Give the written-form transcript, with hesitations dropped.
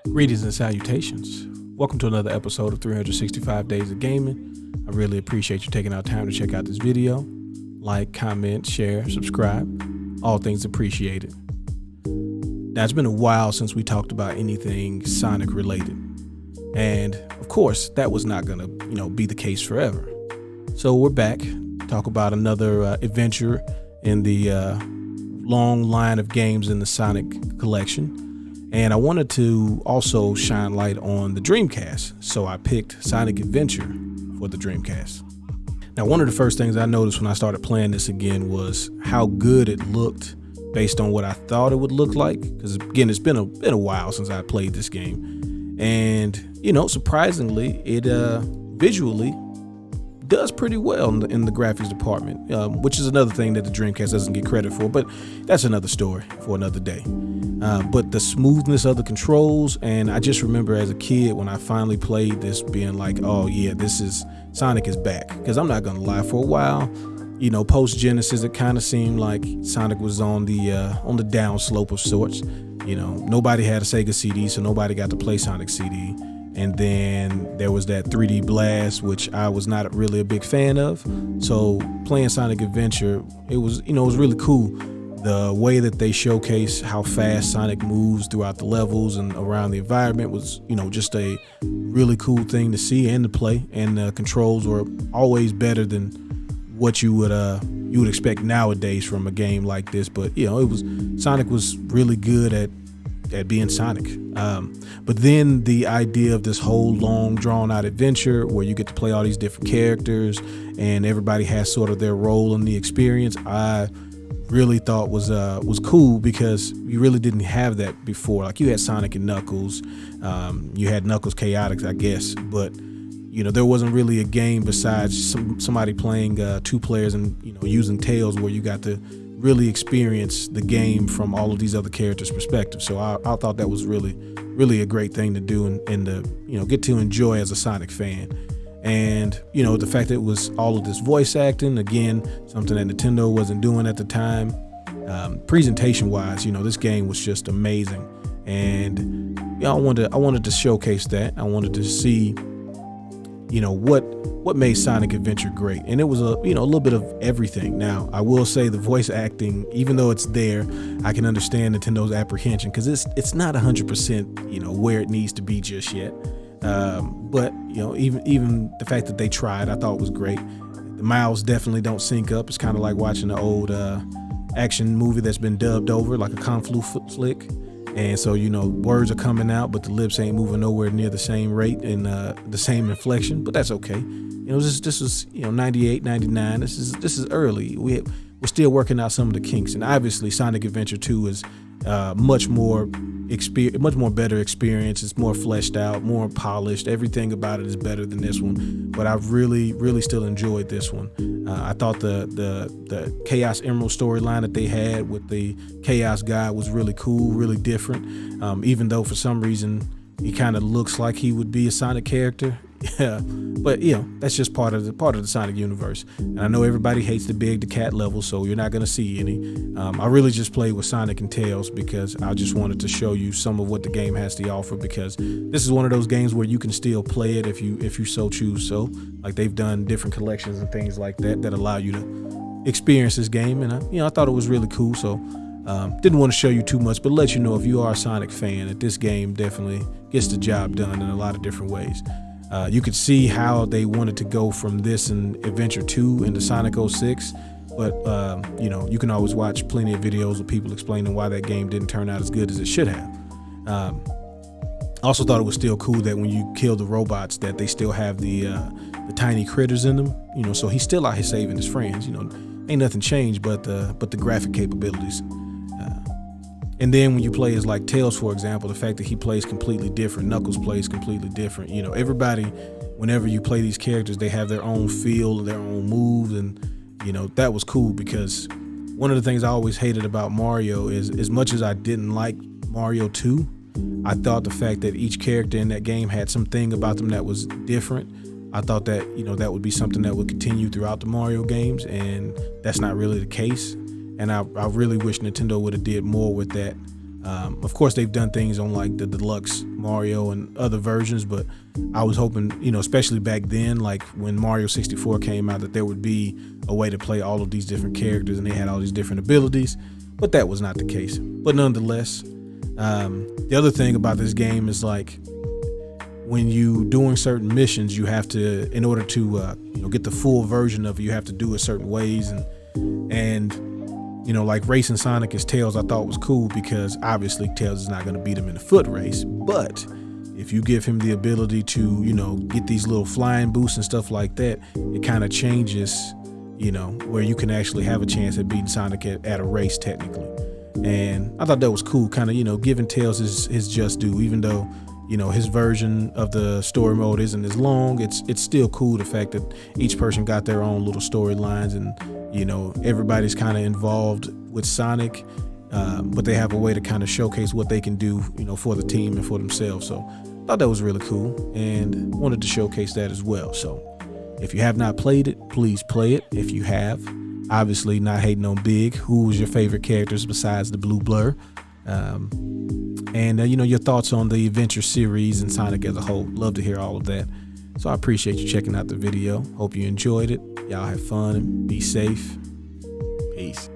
Greetings and salutations. Welcome to another episode of 365 Days of Gaming. I really appreciate you taking out time to check out this video. Like, comment, share, subscribe. All things appreciated. Now, it's been a while since we talked about anything Sonic related. And of course, that was not gonna, be the case forever. So we're back, talk about another adventure in the long line of games in the Sonic collection. And I wanted to also shine light on the Dreamcast. So I picked Sonic Adventure for the Dreamcast. Now, one of the first things I noticed when I started playing this again was how good it looked based on what I thought it would look like. Because again, it's been a while since I played this game. And, surprisingly, it visually does pretty well in the graphics department, which is another thing that the Dreamcast doesn't get credit for, but that's another story for another day. But the smoothness of the controls, and I just remember as a kid when I finally played this being like, oh yeah, Sonic is back. Because I'm not gonna lie, for a while, post Genesis, it kind of seemed like Sonic was on the down slope of sorts. Nobody had a SEGA CD, so nobody got to play Sonic CD. And then there was that 3D Blast, which I was not really a big fan of. So playing Sonic Adventure, it was really cool. The way that they showcase how fast Sonic moves throughout the levels and around the environment was, just a really cool thing to see and to play. And the controls were always better than what you would expect nowadays from a game like this. But Sonic was really good at being Sonic. But then the idea of this whole long drawn out adventure where you get to play all these different characters and everybody has sort of their role in the experience, I really thought was cool, because you really didn't have that before. Like, you had Sonic and Knuckles, you had Knuckles Chaotix, I guess, but there wasn't really a game besides somebody playing two players and using Tails where you got to really experience the game from all of these other characters' perspectives. So I thought that was really a great thing to do and to get to enjoy as a Sonic fan. And the fact that it was all of this voice acting, again, something that Nintendo wasn't doing at the time. Presentation wise, this game was just amazing. And I wanted to showcase that. I wanted to see what made Sonic Adventure great, and it was a little bit of everything. Now, I will say the voice acting, even though it's there, I can understand Nintendo's apprehension, because it's not 100% where it needs to be just yet. But even the fact that they tried, I thought was great. The mouths definitely don't sync up. It's kind of like watching an old action movie that's been dubbed over, like a Kung Fu flick. And so, words are coming out, but the lips ain't moving nowhere near the same rate and the same inflection, but that's okay. This was 98, 99. This is early. We're still working out some of the kinks. And obviously Sonic Adventure 2 is much more better experience. It's more fleshed out, more polished. Everything about it is better than this one. But I've really, really still enjoyed this one. I thought the Chaos Emerald storyline that they had with the Chaos God was really cool, really different. Even though for some reason he kind of looks like he would be a Sonic character. Yeah, but that's just part of the Sonic universe. And I know everybody hates the big cat level, so you're not gonna see any. I really just played with Sonic and Tails because I just wanted to show you some of what the game has to offer, because this is one of those games where you can still play it if you so choose. So, like, they've done different collections and things like that allow you to experience this game, and I thought it was really cool. So didn't want to show you too much, but let you know, if you are a Sonic fan, that this game definitely gets the job done in a lot of different ways. You could see how they wanted to go from this in Adventure 2 into Sonic 06, but you can always watch plenty of videos of people explaining why that game didn't turn out as good as it should have. I also thought it was still cool that when you kill the robots, that they still have the tiny critters in them. So he's still out here saving his friends. Ain't nothing changed but the graphic capabilities. And then when you play as like Tails, for example, the fact that he plays completely different, Knuckles plays completely different. Everybody, whenever you play these characters, they have their own feel, their own moves, and that was cool, because one of the things I always hated about Mario is, as much as I didn't like Mario 2, I thought the fact that each character in that game had something about them that was different, I thought that that would be something that would continue throughout the Mario games, and that's not really the case. And I really wish Nintendo would have did more with that Of course, they've done things on like the deluxe Mario and other versions, but I was hoping, especially back then, like when Mario 64 came out, that there would be a way to play all of these different characters and they had all these different abilities, but that was not the case. But nonetheless, the other thing about this game is like when you doing certain missions, you have to, in order to get the full version of it, you have to do it certain ways, and like racing Sonic as Tails, I thought was cool because obviously Tails is not going to beat him in a foot race, but if you give him the ability to get these little flying boosts and stuff like that, it kind of changes where you can actually have a chance at beating Sonic at a race technically. And I thought that was cool, kind of giving Tails his just due, even though his version of the story mode isn't as long. It's still cool, the fact that each person got their own little storylines, and everybody's kind of involved with Sonic, but they have a way to kind of showcase what they can do for the team and for themselves. So I thought that was really cool and wanted to showcase that as well. So if you have not played it, please play it. If you have, obviously not hating on Big, who was your favorite characters besides the blue blur, and your thoughts on the Adventure series and Sonic as a whole. Love to hear all of that. So I appreciate you checking out the video. Hope you enjoyed it. Y'all have fun and be safe. Peace.